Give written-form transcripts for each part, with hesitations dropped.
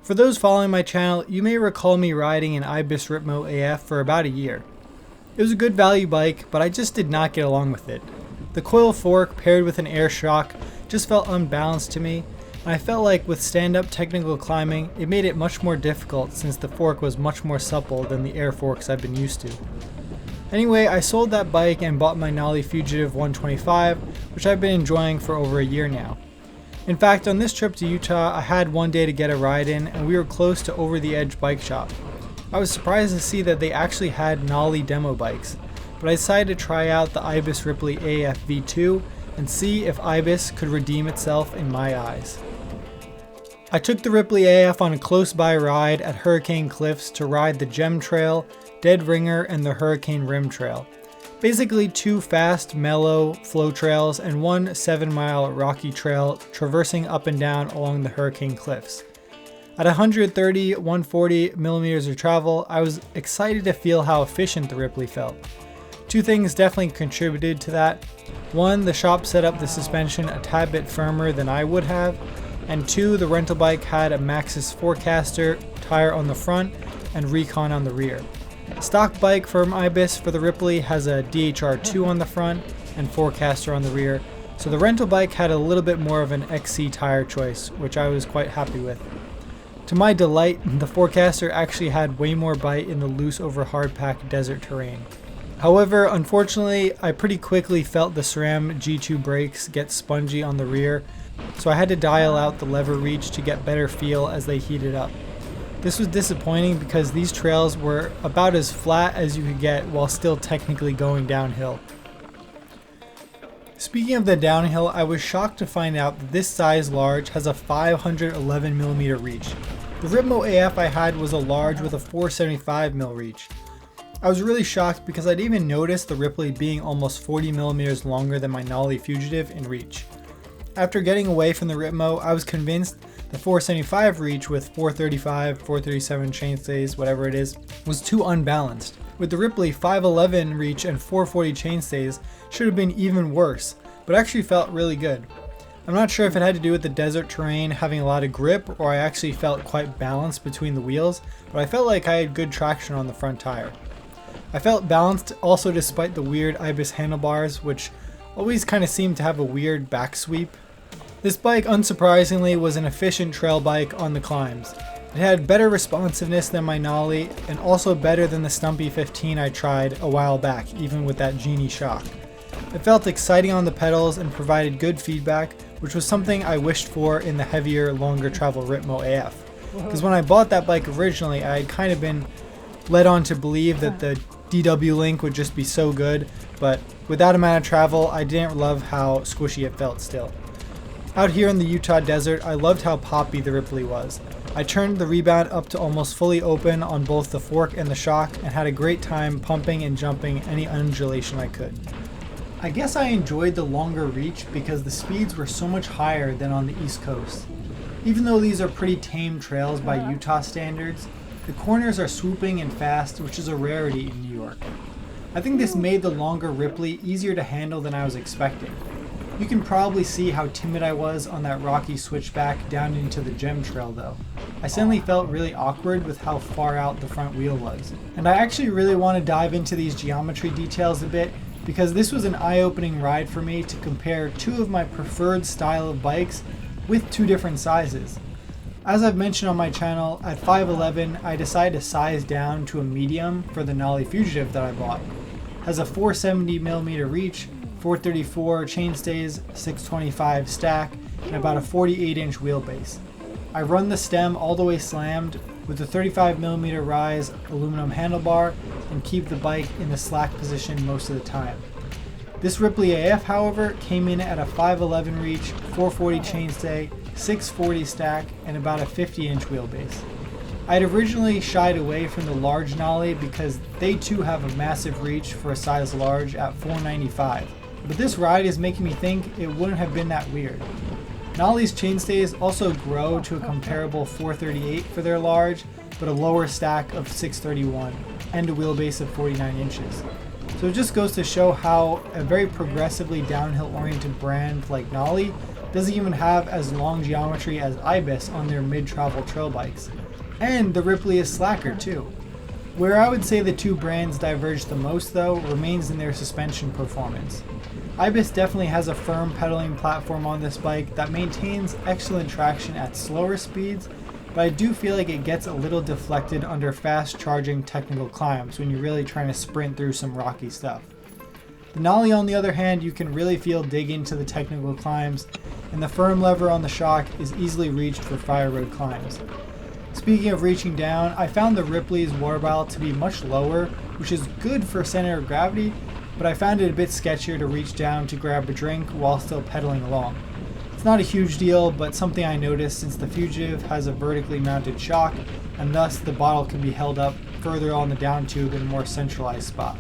For those following my channel, you may recall me riding an Ibis Ripley AF for about a year. It was a good value bike, but I just did not get along with it. The coil fork paired with an air shock just felt unbalanced to me, and I felt like with stand-up technical climbing, it made it much more difficult since the fork was much more supple than the air forks I've been used to. Anyway, I sold that bike and bought my Nolly Fugitive 125, which I've been enjoying for over a year now. In fact, on this trip to Utah, I had one day to get a ride in, and we were close to Over the Edge Bike Shop. I was surprised to see that they actually had Nolly demo bikes, but I decided to try out the Ibis Ripley AF V2 and see if Ibis could redeem itself in my eyes. I took the Ripley AF on a close-by ride at Hurricane Cliffs to ride the Gem Trail, Dead Ringer, and the Hurricane Rim Trail. Basically 2 fast, mellow flow trails and 1 7-mile rocky trail traversing up and down along the Hurricane Cliffs. At 130-140 millimeters of travel, I was excited to feel how efficient the Ripley felt. 2 things definitely contributed to that. 1, the shop set up the suspension a tad bit firmer than I would have, and 2, the rental bike had a Maxxis Forecaster tire on the front and Recon on the rear. Stock bike from Ibis for the Ripley has a DHR2 on the front and Forecaster on the rear, so the rental bike had a little bit more of an XC tire choice, which I was quite happy with. To my delight, the Forecaster actually had way more bite in the loose over hardpack desert terrain. However, unfortunately, I pretty quickly felt the SRAM G2 brakes get spongy on the rear, so I had to dial out the lever reach to get better feel as they heated up. This was disappointing because these trails were about as flat as you could get while still technically going downhill. Speaking of the downhill, I was shocked to find out that this size large has a 511mm reach. The Ripley AF I had was a large with a 475mm reach. I was really shocked because I'd even noticed the Ripley being almost 40mm longer than my Nolly Fugitive in reach. After getting away from the Ripmo, I was convinced the 475 reach with 435, 437 chainstays, whatever it is, was too unbalanced. With the Ripley, 511 reach and 440 chainstays should have been even worse, but actually felt really good. I'm not sure if it had to do with the desert terrain having a lot of grip or I actually felt quite balanced between the wheels, but I felt like I had good traction on the front tire. I felt balanced also despite the weird Ibis handlebars, which always kind of seemed to have a weird back sweep. This bike, unsurprisingly, was an efficient trail bike on the climbs. It had better responsiveness than my Nolly, and also better than the Stumpy 15 I tried a while back, even with that Genie shock. It felt exciting on the pedals and provided good feedback, which was something I wished for in the heavier, longer travel Ripley AF. Because when I bought that bike originally, I had kind of been led on to believe that the DW Link would just be so good, but with that amount of travel, I didn't love how squishy it felt still. Out here in the Utah desert, I loved how poppy the Ripley was. I turned the rebound up to almost fully open on both the fork and the shock and had a great time pumping and jumping any undulation I could. I guess I enjoyed the longer reach because the speeds were so much higher than on the East Coast. Even though these are pretty tame trails by Utah standards, the corners are swooping and fast, which is a rarity in New York. I think this made the longer Ripley easier to handle than I was expecting. You can probably see how timid I was on that rocky switchback down into the Gem Trail though. I suddenly felt really awkward with how far out the front wheel was. And I actually really want to dive into these geometry details a bit because this was an eye-opening ride for me to compare 2 of my preferred style of bikes with 2 different sizes. As I've mentioned on my channel, at 5'11", I decided to size down to a medium for the Nolly Fugitive that I bought. It has a 470mm reach, 434 chainstays, 625 stack, and about a 48-inch wheelbase. I run the stem all the way slammed with a 35mm rise aluminum handlebar and keep the bike in the slack position most of the time. This Ripley AF, however, came in at a 5'11 reach, 440 chainstay, 640 stack, and about a 50-inch wheelbase. I had originally shied away from the large Nolly because they too have a massive reach for a size large at 495. But this ride is making me think it wouldn't have been that weird. Nolly's chainstays also grow to a comparable 438 for their large, but a lower stack of 631 and a wheelbase of 49 inches. So it just goes to show how a very progressively downhill oriented brand like Nolly doesn't even have as long geometry as Ibis on their mid-travel trail bikes. And the Ripley is slacker too. Where I would say the two brands diverge the most though remains in their suspension performance. Ibis definitely has a firm pedaling platform on this bike that maintains excellent traction at slower speeds, but I do feel like it gets a little deflected under fast charging technical climbs when you're really trying to sprint through some rocky stuff. The Nolly on the other hand, you can really feel dig into the technical climbs, and the firm lever on the shock is easily reached for fire road climbs. Speaking of reaching down, I found the Ripley's water bottle to be much lower, which is good for center of gravity, but I found it a bit sketchier to reach down to grab a drink while still pedaling along. It's not a huge deal, but something I noticed since the Fugitive has a vertically mounted shock, and thus the bottle can be held up further on the down tube in a more centralized spot.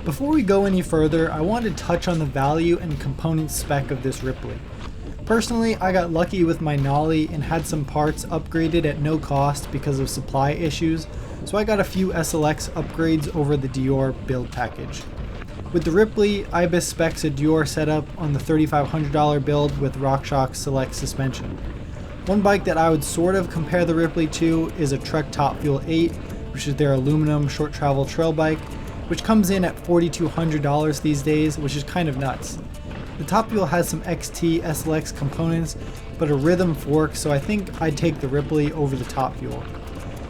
Before we go any further, I want to touch on the value and component spec of this Ripley. Personally, I got lucky with my Nolly and had some parts upgraded at no cost because of supply issues, so I got a few SLX upgrades over the Dior build package. With the Ripley, Ibis specs a Dior setup on the $3,500 build with RockShox Select suspension. One bike that I would sort of compare the Ripley to is a Trek Top Fuel 8, which is their aluminum short travel trail bike, which comes in at $4,200 these days, which is kind of nuts. The Top Fuel has some XT SLX components, but a rhythm fork, so I think I'd take the Ripley over the Top Fuel.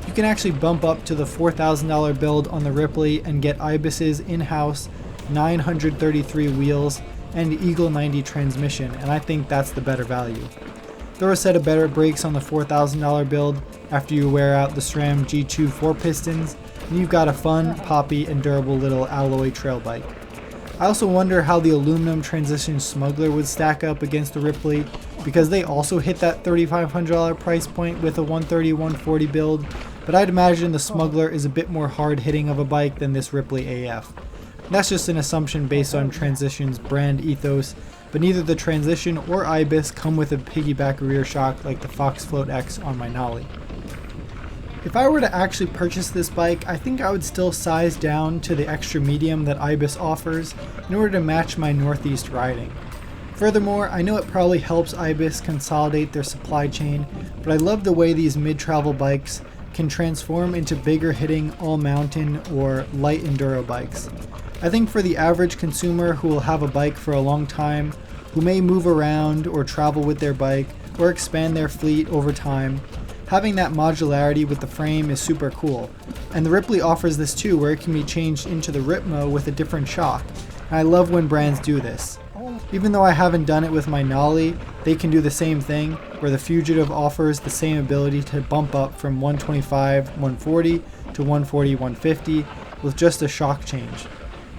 You can actually bump up to the $4,000 build on the Ripley and get Ibis's in-house 933 wheels and Eagle 90 transmission, and I think that's the better value. Throw a set of better brakes on the $4,000 build after you wear out the SRAM G2 4 pistons, and you've got a fun, poppy, and durable little alloy trail bike. I also wonder how the aluminum transition Smuggler would stack up against the Ripley, because they also hit that $3,500 price point with a 130-140 build, but I'd imagine the Smuggler is a bit more hard-hitting of a bike than this Ripley AF. That's just an assumption based on Transition's brand ethos, but neither the Transition or Ibis come with a piggyback rear shock like the Fox Float X on my Nolly. If I were to actually purchase this bike, I think I would still size down to the extra medium that Ibis offers in order to match my northeast riding. Furthermore, I know it probably helps Ibis consolidate their supply chain, but I love the way these mid-travel bikes can transform into bigger hitting all-mountain or light enduro bikes. I think for the average consumer who will have a bike for a long time, who may move around or travel with their bike or expand their fleet over time, having that modularity with the frame is super cool. And the Ripley offers this too, where it can be changed into the Ripmo with a different shock. And I love when brands do this. Even though I haven't done it with my Nolly, they can do the same thing, where the Fugitive offers the same ability to bump up from 125, 140 to 140, 150 with just a shock change.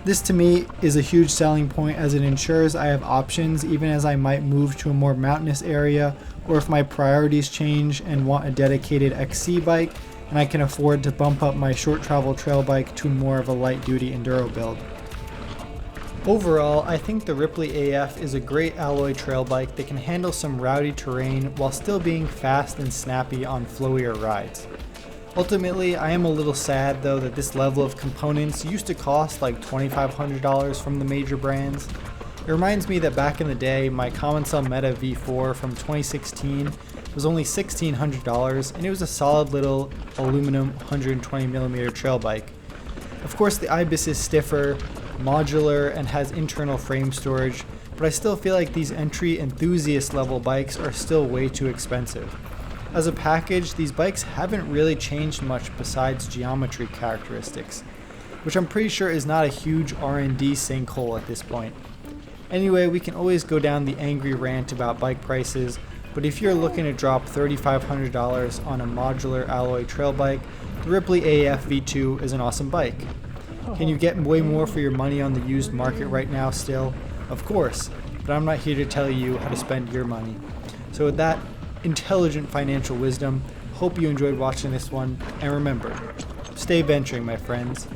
This to me is a huge selling point, as it ensures I have options even as I might move to a more mountainous area, or if my priorities change and want a dedicated XC bike and I can afford to bump up my short travel trail bike to more of a light duty enduro build. Overall, I think the Ripley AF is a great alloy trail bike that can handle some rowdy terrain while still being fast and snappy on flowier rides. Ultimately, I am a little sad though that this level of components used to cost like $2,500 from the major brands. It reminds me that back in the day, my Common Cell Meta V4 from 2016 was only $1,600, and it was a solid little aluminum 120mm trail bike. Of course, the Ibis is stiffer, modular, and has internal frame storage, but I still feel like these entry enthusiast level bikes are still way too expensive. As a package, these bikes haven't really changed much besides geometry characteristics, which I'm pretty sure is not a huge R&D sinkhole at this point. Anyway, we can always go down the angry rant about bike prices, but if you're looking to drop $3,500 on a modular alloy trail bike, the Ripley AF V2 is an awesome bike. Can you get way more for your money on the used market right now still? Of course, but I'm not here to tell you how to spend your money. So with that intelligent financial wisdom, hope you enjoyed watching this one, and remember, stay venturing, my friends.